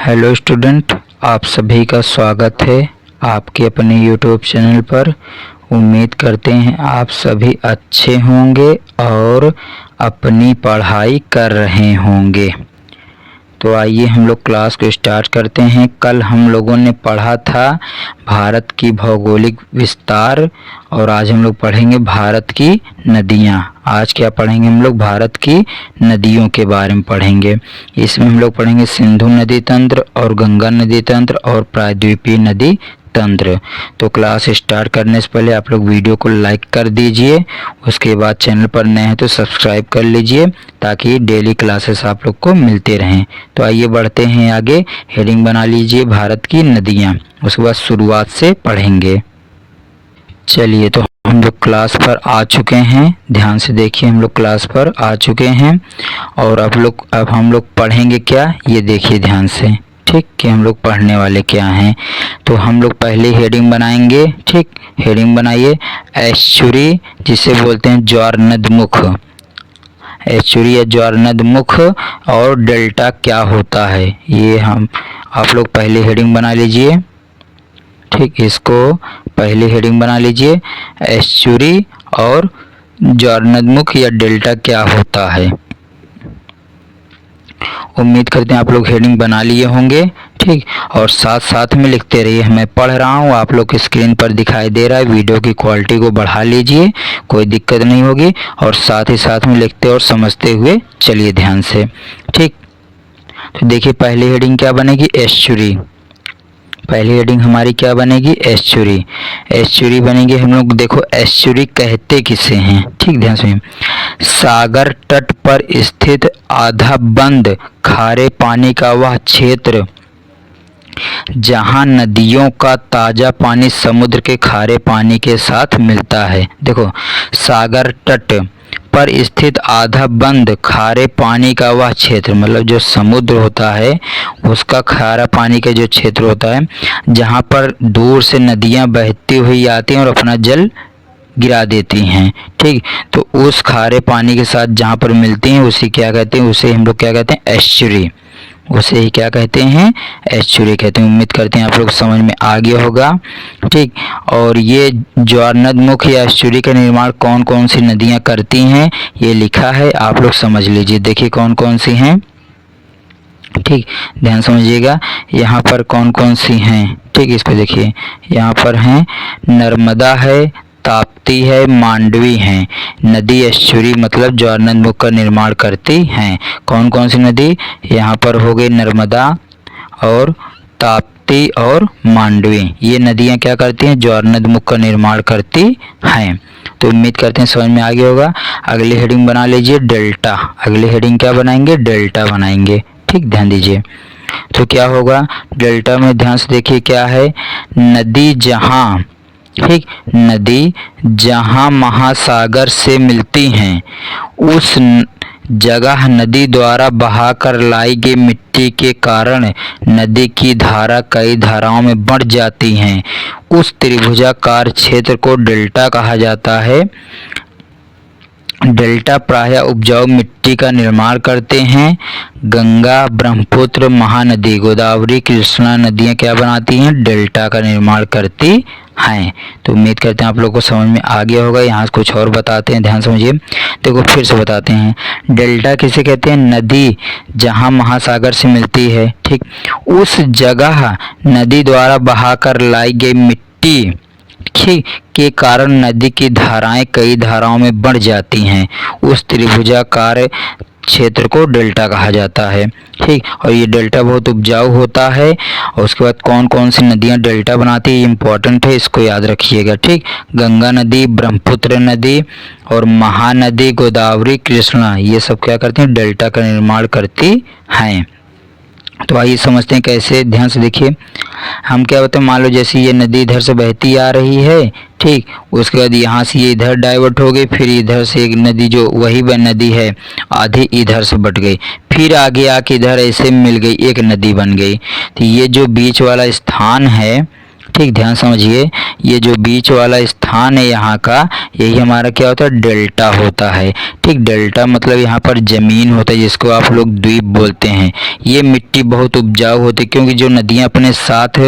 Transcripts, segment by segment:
Hello student, आप सभी का स्वागत है आपके अपने यूट्यूब चैनल पर। उम्मीद करते हैं आप सभी अच्छे होंगे और अपनी पढ़ाई कर रहे होंगे। तो आइए हम लोग क्लास को स्टार्ट करते हैं। कल हम लोगों ने पढ़ा था भारत की भौगोलिक विस्तार और आज हम लोग पढ़ेंगे भारत की नदियाँ। आज क्या पढ़ेंगे हम लोग? भारत की नदियों के बारे में पढ़ेंगे। इसमें हम लोग पढ़ेंगे सिंधु नदी तंत्र और गंगा नदी तंत्र और प्रायद्वीपीय नदी तंत्र। तो क्लास स्टार्ट करने से पहले आप लोग वीडियो को लाइक कर दीजिए। उसके बाद चैनल पर नए हैं तो सब्सक्राइब कर लीजिए ताकि डेली क्लासेस आप लोग को मिलते रहें। तो आइए बढ़ते हैं आगे। हेडिंग बना लीजिए भारत की नदियाँ, उसके बाद शुरुआत से पढ़ेंगे। चलिए, तो हम लोग क्लास पर आ चुके हैं। ध्यान से देखिए, हम लोग क्लास पर आ चुके हैं और अब हम लोग पढ़ेंगे क्या, ये देखिए ध्यान से, ठीक, कि हम लोग पढ़ने वाले क्या हैं। तो हम लोग पहले हेडिंग बनाएंगे। ठीक, हेडिंग बनाइए। एस्चुरी, जिसे बोलते हैं ज्वारनदमुख। एस्चुरी या ज्वारनदमुख और डेल्टा क्या होता है, ये आप लोग पहले हेडिंग बना लीजिए। ठीक, इसको पहले हेडिंग बना लीजिए। एस्चुरी और ज्वारनदमुख या डेल्टा क्या होता है। उम्मीद करते हैं आप लोग हेडिंग बना लिए होंगे। ठीक, और साथ साथ में लिखते रहिए। मैं पढ़ रहा हूँ, आप लोग की स्क्रीन पर दिखाई दे रहा है। वीडियो की क्वालिटी को बढ़ा लीजिए, कोई दिक्कत नहीं होगी। और साथ ही साथ में लिखते और समझते हुए चलिए ध्यान से। ठीक, तो देखिए पहली हेडिंग क्या बनेगी? एस्चुरी। पहली हेडिंग हमारी क्या बनेगी? एस्चुरी। एस्चुरी बनेगी हम लोग, देखो एस्चुरी कहते किसे हैं। ठीक, ध्यान से। सागर तट पर स्थित आधा बंद खारे पानी का वह क्षेत्र जहां नदियों का ताजा पानी समुद्र के खारे पानी के साथ मिलता है। देखो, सागर तट पर स्थित आधा बंद खारे पानी का वह क्षेत्र, मतलब जो समुद्र होता है उसका खारा पानी का जो क्षेत्र होता है, जहाँ पर दूर से नदियाँ बहती हुई आती हैं और अपना जल गिरा देती हैं। ठीक, तो उस खारे पानी के साथ जहाँ पर मिलती हैं उसे क्या कहते हैं? उसे हम लोग क्या कहते हैं? एस्चुरी। उसे ही क्या कहते हैं? एस्चुरी कहते हैं। उम्मीद करते हैं आप लोग समझ में आ गया होगा। ठीक, और ये ज्वारनदमुख या एस्चुरी का निर्माण कौन कौन सी नदियाँ करती हैं ये लिखा है, आप लोग समझ लीजिए। देखिए कौन कौन सी हैं। ठीक, ध्यान समझिएगा, यहाँ पर कौन कौन सी हैं। ठीक, इसको देखिए, यहाँ पर हैं नर्मदा है, ताप्ती है, मांडवी है। नदी एस्चुरी मतलब ज्वारनदमुख का निर्माण करती हैं। कौन कौन सी नदी? यहाँ पर हो गई नर्मदा और ताप्ती और मांडवी। ये नदियाँ क्या करती हैं? ज्वारनदमुख का निर्माण करती हैं। तो उम्मीद करते हैं समझ में आ गया होगा। अगली हेडिंग बना लीजिए, डेल्टा। अगली हेडिंग क्या बनाएंगे? डेल्टा बनाएंगे। ठीक, ध्यान दीजिए। तो क्या होगा डेल्टा में? ध्यान से देखिए क्या है। नदी जहाँ, ठीक, नदी जहाँ महासागर से मिलती हैं उस जगह नदी द्वारा बहाकर लाई गई मिट्टी के कारण नदी की धारा कई धाराओं में बढ़ जाती हैं। उस त्रिभुजाकार क्षेत्र को डेल्टा कहा जाता है। डेल्टा प्रायः उपजाऊ मिट्टी का निर्माण करते हैं। गंगा, ब्रह्मपुत्र, महानदी, गोदावरी, कृष्णा नदियाँ क्या बनाती हैं? डेल्टा का निर्माण करती हैं। तो उम्मीद करते हैं आप लोगों को समझ में आ गया होगा। यहाँ से कुछ और बताते हैं, ध्यान समझिए। देखो फिर से बताते हैं, डेल्टा किसे कहते हैं? नदी जहाँ महासागर से मिलती है, ठीक, उस जगह नदी द्वारा बहाकर लाई गई मिट्टी के कारण नदी की धाराएं कई धाराओं में बढ़ जाती हैं। उस त्रिभुजाकार क्षेत्र को डेल्टा कहा जाता है। ठीक, और ये डेल्टा बहुत उपजाऊ होता है। और उसके बाद कौन कौन सी नदियां डेल्टा बनाती है, इम्पोर्टेंट है, इसको याद रखिएगा। ठीक, गंगा नदी, ब्रह्मपुत्र नदी और महानदी, गोदावरी, कृष्णा, ये सब क्या करती हैं? डेल्टा का निर्माण करती हैं। तो आइए समझते हैं कैसे। ध्यान से देखिए, हम क्या होते हैं, मान लो जैसे ये नदी इधर से बहती आ रही है, ठीक, उसके बाद यहाँ से ये इधर डाइवर्ट हो गई, फिर इधर से एक नदी जो वही नदी है आधी इधर से बट गई, फिर आगे आके इधर ऐसे मिल गई, एक नदी बन गई। तो ये जो बीच वाला स्थान है, ठीक, ध्यान समझिए, ये जो बीच वाला स्थान है यहाँ का, यही हमारा क्या होता है, डेल्टा होता है। ठीक, डेल्टा मतलब यहाँ पर ज़मीन होता है जिसको आप लोग द्वीप बोलते हैं। ये मिट्टी बहुत उपजाऊ होती है क्योंकि जो नदियाँ अपने साथ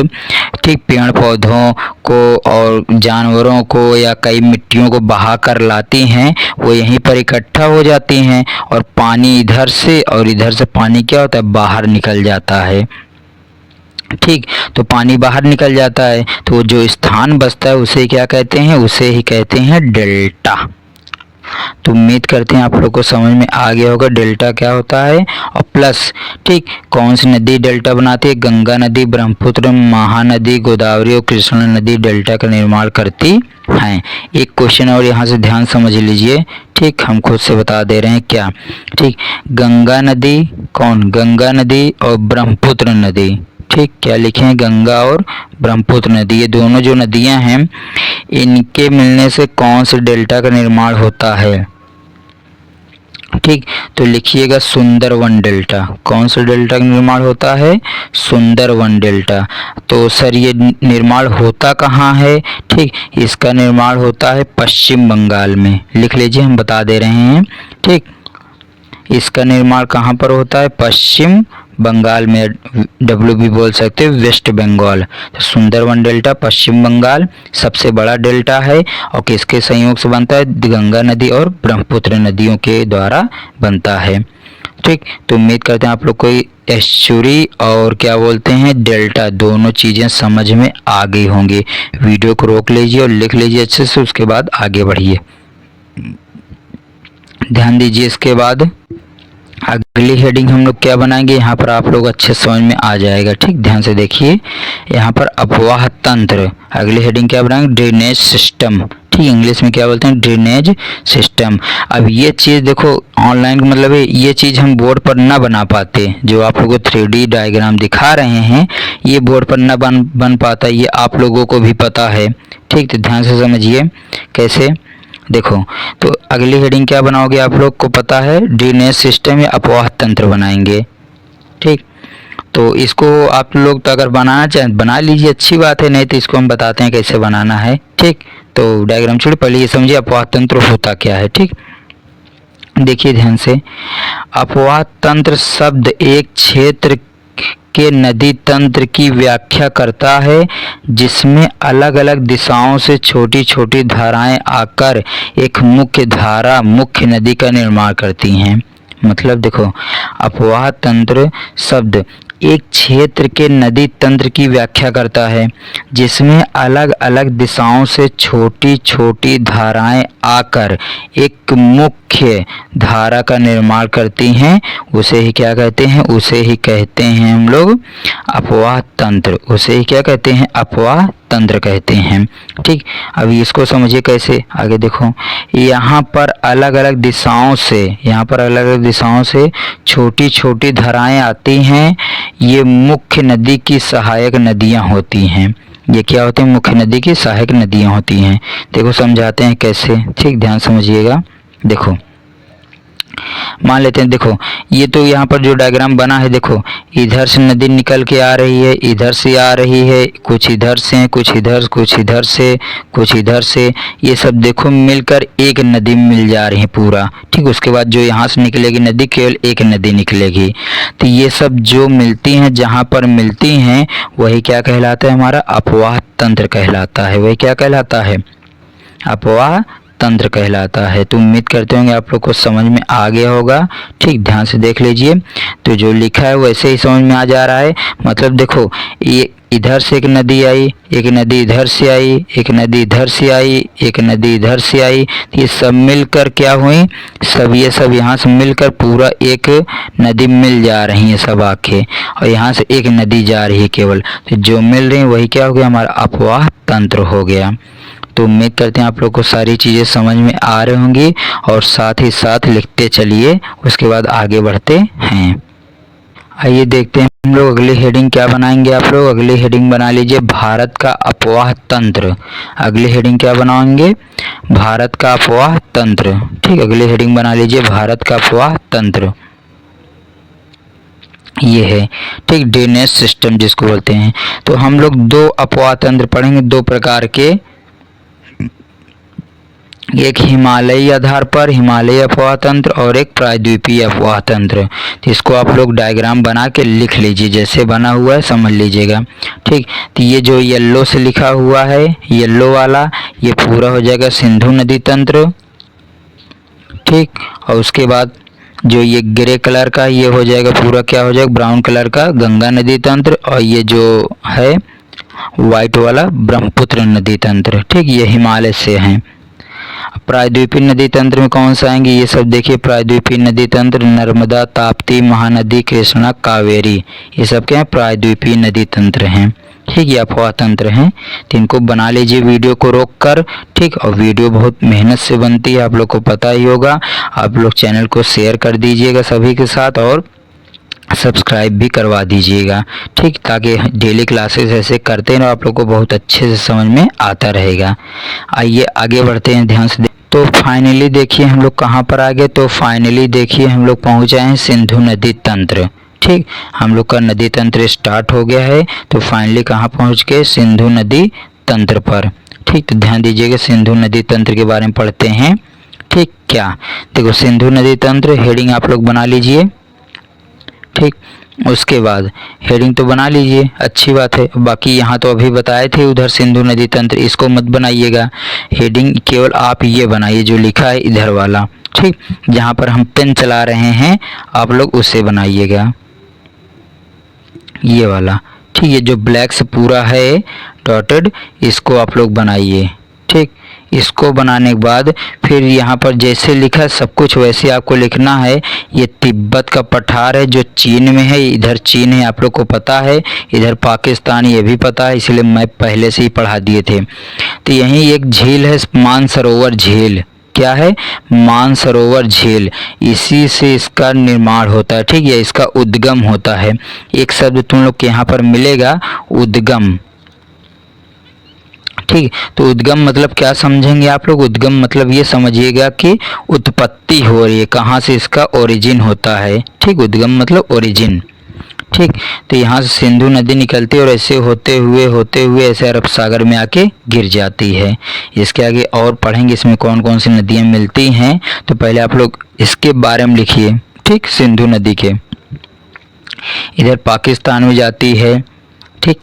ठीक पेड़ पौधों को और जानवरों को या कई मिट्टियों को बहा कर लाती हैं, वो यहीं पर इकट्ठा हो जाती हैं और पानी इधर से और इधर से पानी क्या होता है, बाहर निकल जाता है। ठीक, तो पानी बाहर निकल जाता है तो जो स्थान बचता है उसे क्या कहते हैं, उसे ही कहते हैं डेल्टा। तो उम्मीद करते हैं आप लोग को समझ में आ गया होगा डेल्टा क्या होता है और प्लस। ठीक, कौन सी नदी डेल्टा बनाती है, गंगा नदी, ब्रह्मपुत्र, महानदी, गोदावरी और कृष्णा नदी डेल्टा का निर्माण करती हैं। एक क्वेश्चन और यहाँ से ध्यान समझ लीजिए। ठीक, हम खुद से बता दे रहे हैं क्या। ठीक, गंगा नदी कौन, गंगा नदी और ब्रह्मपुत्र नदी। ठीक, क्या लिखे हैं, गंगा और ब्रह्मपुत्र नदी, ये दोनों जो नदियां हैं इनके मिलने से कौन से डेल्टा का निर्माण होता है। ठीक, तो लिखिएगा सुंदरवन डेल्टा। कौन सा डेल्टा का निर्माण होता है, सुंदरवन डेल्टा। तो सर ये निर्माण होता कहाँ है। ठीक, इसका निर्माण होता है पश्चिम बंगाल में, लिख लीजिए, हम बता दे रहे हैं। ठीक, इसका निर्माण कहाँ पर होता है, पश्चिम बंगाल में, डब्ल्यू भी बोल सकते हैं, वेस्ट बंगाल। तो सुंदरवन डेल्टा पश्चिम बंगाल सबसे बड़ा डेल्टा है और किसके संयोग से बनता है, गंगा नदी और ब्रह्मपुत्र नदियों के द्वारा बनता है। ठीक, तो उम्मीद करते हैं आप लोग को एस्चुरी और क्या बोलते हैं डेल्टा दोनों चीज़ें समझ में आ गई होंगी। वीडियो को रोक लीजिए और लिख लीजिए अच्छे से, उसके बाद आगे बढ़िए। ध्यान दीजिए, इसके बाद अगली हेडिंग हम लोग क्या बनाएंगे, यहाँ पर आप लोग अच्छे समझ में आ जाएगा। ठीक, ध्यान से देखिए, यहाँ पर अपवाह तंत्र। अगली हेडिंग क्या बनाएंगे, ड्रेनेज सिस्टम। ठीक, इंग्लिश में क्या बोलते हैं, ड्रेनेज सिस्टम। अब ये चीज़ देखो ऑनलाइन का मतलब है, ये चीज़ हम बोर्ड पर ना बना पाते, जो आप लोगों को 3D डायग्राम दिखा रहे हैं ये बोर्ड पर ना बन पाता, ये आप लोगों को भी पता है। ठीक, तो ध्यान से समझिए कैसे। देखो, तो अगली हेडिंग क्या बनाओगे, आप लोग को पता है ड्रेनेज सिस्टम या अपवाह तंत्र बनाएंगे। ठीक, तो इसको आप लोग तो अगर बनाना चाहें बना लीजिए, अच्छी बात है, नहीं तो इसको हम बताते हैं कैसे बनाना है। ठीक, तो डायग्राम छोड़िए, पहले ये समझिए अपवाह तंत्र होता क्या है। ठीक, देखिए ध्यान से, अपवाह तंत्र शब्द एक क्षेत्र के नदी तंत्र की व्याख्या करता है जिसमें अलग अलग दिशाओं से छोटी छोटी धाराएं आकर एक मुख्य धारा, मुख्य नदी का निर्माण करती हैं। मतलब देखो, अपवाह तंत्र शब्द एक क्षेत्र के नदी तंत्र की व्याख्या करता है जिसमें अलग अलग दिशाओं से छोटी छोटी धाराएं आकर एक मुख्य धारा का निर्माण करती हैं। उसे ही क्या कहते हैं, उसे ही कहते हैं हम लोग अपवाह तंत्र। उसे ही क्या कहते हैं, अपवाह तंत्र कहते हैं। ठीक, अभी इसको समझिए कैसे, आगे देखो, यहाँ पर अलग अलग दिशाओं से, यहाँ पर अलग अलग दिशाओं से छोटी छोटी धाराएं आती हैं। ये मुख्य नदी की सहायक नदियाँ होती हैं। ये क्या होती हैं, मुख्य नदी की सहायक नदियाँ होती हैं। देखो समझाते हैं कैसे। ठीक, ध्यान समझिएगा। देखो मान लेते हैं, देखो ये तो यहाँ पर जो डायग्राम बना है, देखो इधर से नदी निकल के आ रही है, इधर से आ रही है, कुछ इधर से, कुछ इधर, कुछ इधर से, कुछ इधर से, ये सब देखो मिलकर एक नदी मिल जा रही है पूरा। ठीक, उसके बाद जो यहाँ से निकलेगी नदी, केवल एक नदी निकलेगी। तो ये सब जो मिलती हैं, जहाँ पर मिलती हैं, वही क्या कहलाता है, हमारा अपवाह तंत्र कहलाता है। वही क्या कहलाता है, अपवाह तंत्र कहलाता है। तो उम्मीद करते होंगे आप लोग को समझ में आ गया होगा। ठीक, ध्यान से देख लीजिए, तो जो लिखा है वैसे ही समझ में आ जा रहा है। मतलब देखो, ये इधर से एक नदी आई, एक नदी इधर से आई, एक नदी इधर से आई, एक नदी इधर से आई, ये सब मिलकर क्या हुई, सब ये सब यहाँ से मिलकर पूरा एक नदी मिल जा रही है सब आके, और यहाँ से एक नदी जा रही है केवल। तो जो मिल रही है वही क्या हो गया, हमारा अपवाह तंत्र हो गया। तो उम्मीद करते हैं आप लोग को सारी चीज़ें समझ में आ रही होंगी और साथ ही साथ लिखते चलिए, उसके बाद आगे बढ़ते हैं। आइए देखते हैं हम लोग अगली हेडिंग क्या बनाएंगे। आप लोग अगली हेडिंग बना लीजिए भारत का अपवाह तंत्र। अगली हेडिंग क्या बनाएंगे, भारत का अपवाह तंत्र। ठीक, अगली हेडिंग बना लीजिए भारत का अपवाह तंत्र। ये है, ठीक, ड्रेनेज सिस्टम जिसको बोलते हैं। तो हम लोग दो अपवाह तंत्र पढ़ेंगे, दो प्रकार के, एक हिमालयी आधार पर हिमालयी अपवाह तंत्र और एक प्रायद्वीपीय अपवाह तंत्र। तो इसको आप लोग डायग्राम बना के लिख लीजिए, जैसे बना हुआ है समझ लीजिएगा, ठीक। तो ये जो येलो से लिखा हुआ है, येलो वाला, ये पूरा हो जाएगा सिंधु नदी तंत्र, ठीक। और उसके बाद जो ये ग्रे कलर का, ये हो जाएगा पूरा, क्या हो जाएगा, ब्राउन कलर का गंगा नदी तंत्र। और ये जो है वाइट वाला ब्रह्मपुत्र नदी तंत्र, ठीक, ये हिमालय से हैं। प्रायद्वीपीय नदी तंत्र में कौन सा आएंगे, ये सब देखिए। प्रायद्वीपीय नदी तंत्र नर्मदा, ताप्ती, महानदी, कृष्णा, कावेरी, ये सब क्या है, प्रायद्वीपीय नदी तंत्र हैं, ठीक। ये अपवाह तंत्र हैं। तो इनको बना लीजिए वीडियो को रोक कर, ठीक। और वीडियो बहुत मेहनत से बनती है, आप लोग को पता ही होगा। आप लोग चैनल को शेयर कर दीजिएगा सभी के साथ और सब्सक्राइब भी करवा दीजिएगा, ठीक, ताकि डेली क्लासेस ऐसे करते हैं आप लोग को बहुत अच्छे से समझ में आता रहेगा। आइए आगे बढ़ते हैं, ध्यान से। तो फाइनली देखिए हम लोग कहाँ पर आ गए। तो फाइनली देखिए हम लोग पहुँच आए हैं सिंधु नदी तंत्र, ठीक। हम लोग का नदी तंत्र स्टार्ट हो गया है। तो फाइनली कहाँ पहुँच गए, सिंधु नदी तंत्र पर, ठीक। तो ध्यान दीजिएगा, सिंधु नदी तंत्र के बारे में पढ़ते हैं, ठीक। क्या देखो, सिंधु नदी तंत्र हेडिंग आप लोग बना लीजिए, ठीक। उसके बाद हेडिंग तो बना लीजिए, अच्छी बात है। बाकी यहाँ तो अभी बताए थे उधर सिंधु नदी तंत्र, इसको मत बनाइएगा। हेडिंग केवल आप ये बनाइए जो लिखा है इधर वाला, ठीक। जहाँ पर हम पेन चला रहे हैं आप लोग उसे बनाइएगा, ये वाला, ठीक। ये जो ब्लैक से पूरा है डॉटेड, इसको आप लोग बनाइए, ठीक। इसको बनाने के बाद फिर यहाँ पर जैसे लिखा है सब कुछ वैसे आपको लिखना है। ये तिब्बत का पठार है जो चीन में है, इधर चीन है आप लोग को पता है, इधर पाकिस्तान ये भी पता है, इसलिए मैं पहले से ही पढ़ा दिए थे। तो यहीं एक झील है मानसरोवर झील, क्या है, मानसरोवर झील, इसी से इसका निर्माण होता है, ठीक है, इसका उद्गम होता है। एक शब्द तुम लोग के यहाँ पर मिलेगा, उद्गम, ठीक। तो उद्गम मतलब क्या समझेंगे आप लोग, उद्गम मतलब ये समझिएगा कि उत्पत्ति हो रही है, कहाँ से इसका ओरिजिन होता है, ठीक। उद्गम मतलब ओरिजिन, ठीक। तो यहाँ से सिंधु नदी निकलती है और ऐसे होते हुए ऐसे अरब सागर में आके गिर जाती है। इसके आगे और पढ़ेंगे इसमें कौन कौन सी नदियाँ मिलती हैं। तो पहले आप लोग इसके बारे में लिखिए, ठीक। सिंधु नदी के इधर पाकिस्तान में जाती है, ठीक।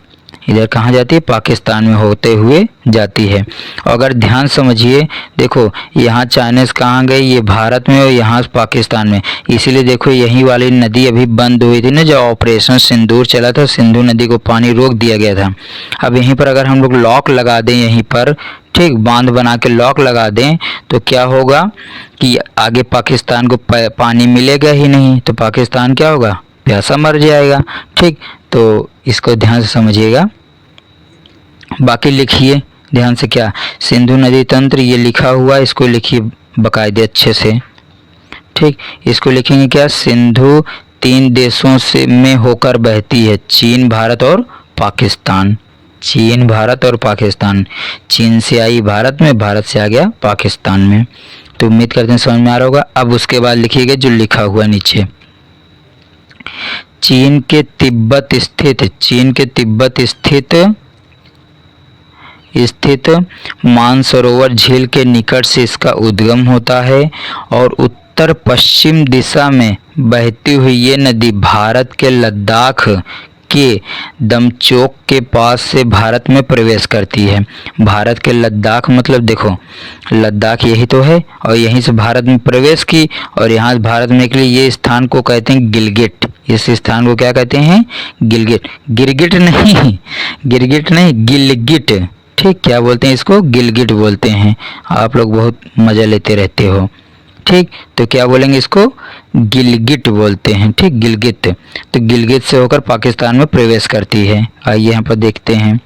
इधर कहाँ जाती है, पाकिस्तान में होते हुए जाती है। और अगर ध्यान समझिए, देखो यहाँ चाइना से कहाँ गई, ये भारत में और यहाँ पाकिस्तान में, इसीलिए देखो यही वाली नदी अभी बंद हुई थी ना, जब ऑपरेशन सिंदूर चला था, सिंधु नदी को पानी रोक दिया गया था। अब यहीं पर अगर हम लोग लॉक लगा दें यहीं पर, ठीक, बांध बना के लॉक लगा दें, तो क्या होगा कि आगे पाकिस्तान को पानी मिलेगा ही नहीं, तो पाकिस्तान क्या होगा, प्यासा मर जाएगा, ठीक। तो इसको ध्यान से समझिएगा। बाकी लिखिए ध्यान से, क्या सिंधु नदी तंत्र ये लिखा हुआ है, इसको लिखिए बाकायदे अच्छे से, ठीक। इसको लिखेंगे क्या, सिंधु 3 देशों से में होकर बहती है, चीन, भारत और पाकिस्तान। चीन, भारत और पाकिस्तान, चीन से आई भारत में, भारत से आ गया पाकिस्तान में। तो उम्मीद करते हैं समझ में आ रहा होगा। अब उसके बाद लिखिएगा जो लिखा हुआ नीचे, चीन के तिब्बत स्थित मानसरोवर झील के निकट से इसका उद्गम होता है और उत्तर पश्चिम दिशा में बहती हुई ये नदी भारत के लद्दाख के दमचोक के पास से भारत में प्रवेश करती है। भारत के लद्दाख मतलब देखो लद्दाख यही तो है, और यहीं से भारत में प्रवेश की और यहाँ से भारत में निकली। ये स्थान को कहते हैं गिलगिट। इस स्थान को क्या कहते हैं, गिलगिट। गिरगिट नहीं, गिलगिट, ठीक। क्या बोलते हैं इसको, गिलगिट बोलते हैं। आप लोग बहुत मज़ा लेते रहते हो, ठीक। तो क्या बोलेंगे इसको, गिलगिट बोलते हैं, ठीक, गिलगिट। तो गिलगिट से होकर पाकिस्तान में प्रवेश करती है। आइए यहाँ पर देखते हैं,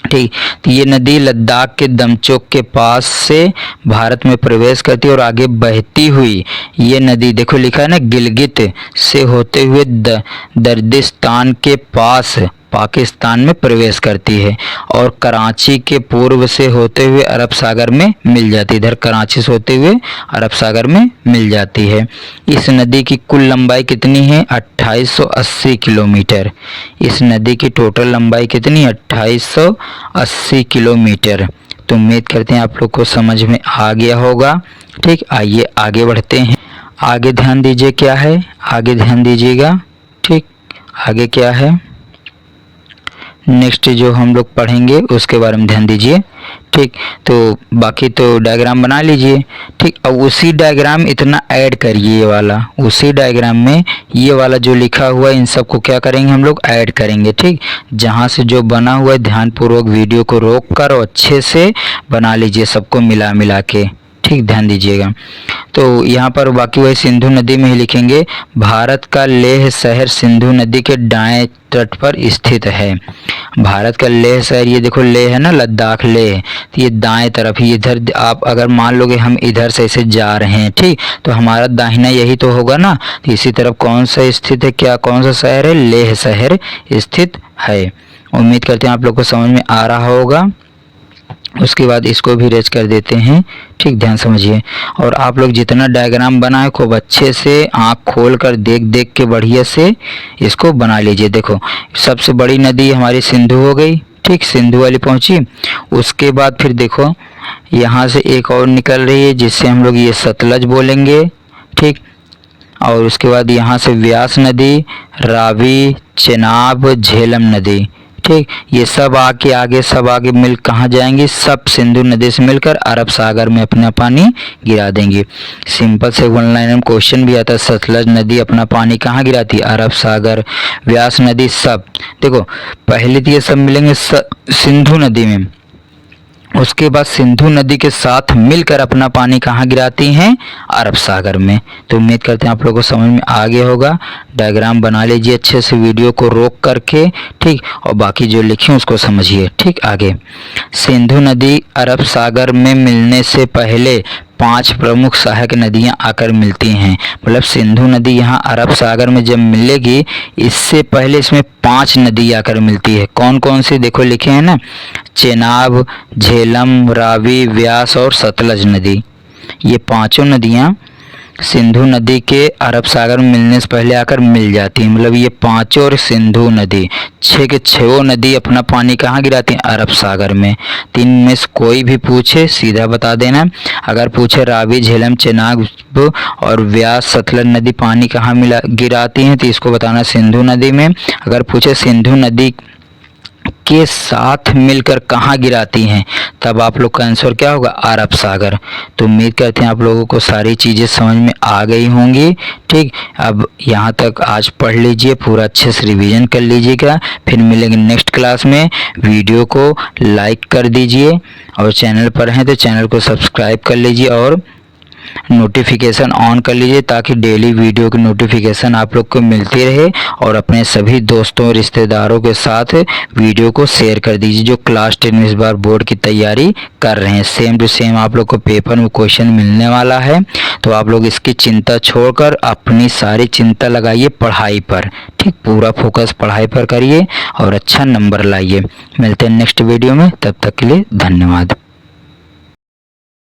ठीक। तो ये नदी लद्दाख के दमचोक के पास से भारत में प्रवेश करती है और आगे बहती हुई ये नदी, देखो लिखा है ना, गिलगित से होते हुए दर्दिस्तान के पास पाकिस्तान में प्रवेश करती है और कराची के पूर्व से होते हुए अरब सागर में मिल जाती है। इधर कराची से होते हुए अरब सागर में मिल जाती है। इस नदी की कुल लंबाई कितनी है? 2880 किलोमीटर। इस नदी की टोटल लंबाई कितनी? 2880 किलोमीटर। तो उम्मीद करते हैं आप लोग को समझ में आ गया होगा। ठीक, आइए आगे बढ़ते हैं। आगे ध्यान दीजिए क्या है, आगे ध्यान दीजिएगा। ठीक, आगे क्या है नेक्स्ट जो हम लोग पढ़ेंगे उसके बारे में ध्यान दीजिए। ठीक, तो बाकी तो डायग्राम बना लीजिए। ठीक, अब उसी डायग्राम इतना ऐड करिए, ये वाला उसी डायग्राम में ये वाला जो लिखा हुआ है इन सबको क्या करेंगे हम लोग? ऐड करेंगे। ठीक, जहाँ से जो बना हुआ है ध्यानपूर्वक वीडियो को रोक कर और अच्छे से बना लीजिए सबको मिला मिला के। ठीक, ध्यान दीजिएगा। तो यहाँ पर बाकी वही सिंधु नदी में ही लिखेंगे। भारत का लेह शहर सिंधु नदी के दाएं तट पर स्थित है। भारत का लेह शहर, ये देखो लेह है ना, लद्दाख लेह, तो ये दाएं तरफ ही, इधर आप अगर मान लोगे हम इधर से ऐसे जा रहे हैं, ठीक, तो हमारा दाहिना यही तो होगा ना। तो इसी तरफ कौन सा स्थित है, क्या कौन सा शहर है? लेह शहर स्थित है। उम्मीद करते हैं आप लोग को समझ में आ रहा होगा। उसके बाद इसको भी रेज कर देते हैं। ठीक, ध्यान समझिए। और आप लोग जितना डायग्राम बनाए खूब अच्छे से आँख खोल कर देख देख के बढ़िया से इसको बना लीजिए। देखो सबसे बड़ी नदी हमारी सिंधु हो गई। ठीक, सिंधु वाली पहुंची। उसके बाद फिर देखो यहाँ से एक और निकल रही है जिससे हम लोग ये सतलज बोलेंगे। ठीक, और उसके बाद यहाँ से व्यास नदी, रावी, चेनाब, झेलम नदी। ठीक, ये सब आगे सब आगे मिल कहाँ जाएंगी? सब सिंधु नदी से मिलकर अरब सागर में अपना पानी गिरा देंगी। सिंपल से वन लाइन में क्वेश्चन भी आता है, सतलज नदी अपना पानी कहाँ गिराती है? अरब सागर। व्यास नदी, सब देखो पहले तो ये सब मिलेंगे सिंधु नदी में, उसके बाद सिंधु नदी के साथ मिलकर अपना पानी कहाँ गिराती हैं? अरब सागर में। तो उम्मीद करते हैं आप लोगों को समझ में आ गया होगा। डायग्राम बना लीजिए अच्छे से वीडियो को रोक करके। ठीक, और बाकी जो लिखे उसको समझिए। ठीक, आगे सिंधु नदी अरब सागर में मिलने से पहले 5 प्रमुख सहायक नदियां आकर मिलती हैं। मतलब सिंधु नदी यहाँ अरब सागर में जब मिलेगी इससे पहले इसमें 5 नदी आकर मिलती है। कौन कौन सी? देखो लिखे हैं ना, चेनाब, झेलम, रावी, व्यास और सतलज नदी। ये पांचों नदियाँ सिंधु नदी के अरब सागर में मिलने से पहले आकर मिल जाती है। मतलब ये पांचों और सिंधु नदी 6 के 6 नदी अपना पानी कहाँ गिराती हैं? अरब सागर में। 3 में से कोई भी पूछे सीधा बता देना। अगर पूछे रावी, झेलम, चेनाब और व्यास, सतलज नदी पानी कहाँ गिराती हैं तो इसको बताना सिंधु नदी में। अगर पूछे सिंधु नदी के साथ मिलकर कहाँ गिराती हैं तब आप लोग का आंसर क्या होगा? अरब सागर। तो उम्मीद करते हैं आप लोगों को सारी चीज़ें समझ में आ गई होंगी। ठीक, अब यहाँ तक आज पढ़ लीजिए, पूरा अच्छे से रिवीजन कर लीजिएगा। फिर मिलेंगे नेक्स्ट क्लास में। वीडियो को लाइक कर दीजिए और चैनल पर हैं तो चैनल को सब्सक्राइब कर लीजिए और नोटिफिकेशन ऑन कर लीजिए ताकि डेली वीडियो की नोटिफिकेशन आप लोग को मिलती रहे। और अपने सभी दोस्तों रिश्तेदारों के साथ वीडियो को शेयर कर दीजिए जो क्लास 10 में इस बार बोर्ड की तैयारी कर रहे हैं। सेम टू सेम आप लोग को पेपर में क्वेश्चन मिलने वाला है। तो आप लोग इसकी चिंता छोड़कर अपनी सारी चिंता लगाइए पढ़ाई पर। ठीक, पूरा फोकस पढ़ाई पर करिए और अच्छा नंबर लाइए। मिलते हैं नेक्स्ट वीडियो में, तब तक के लिए धन्यवाद।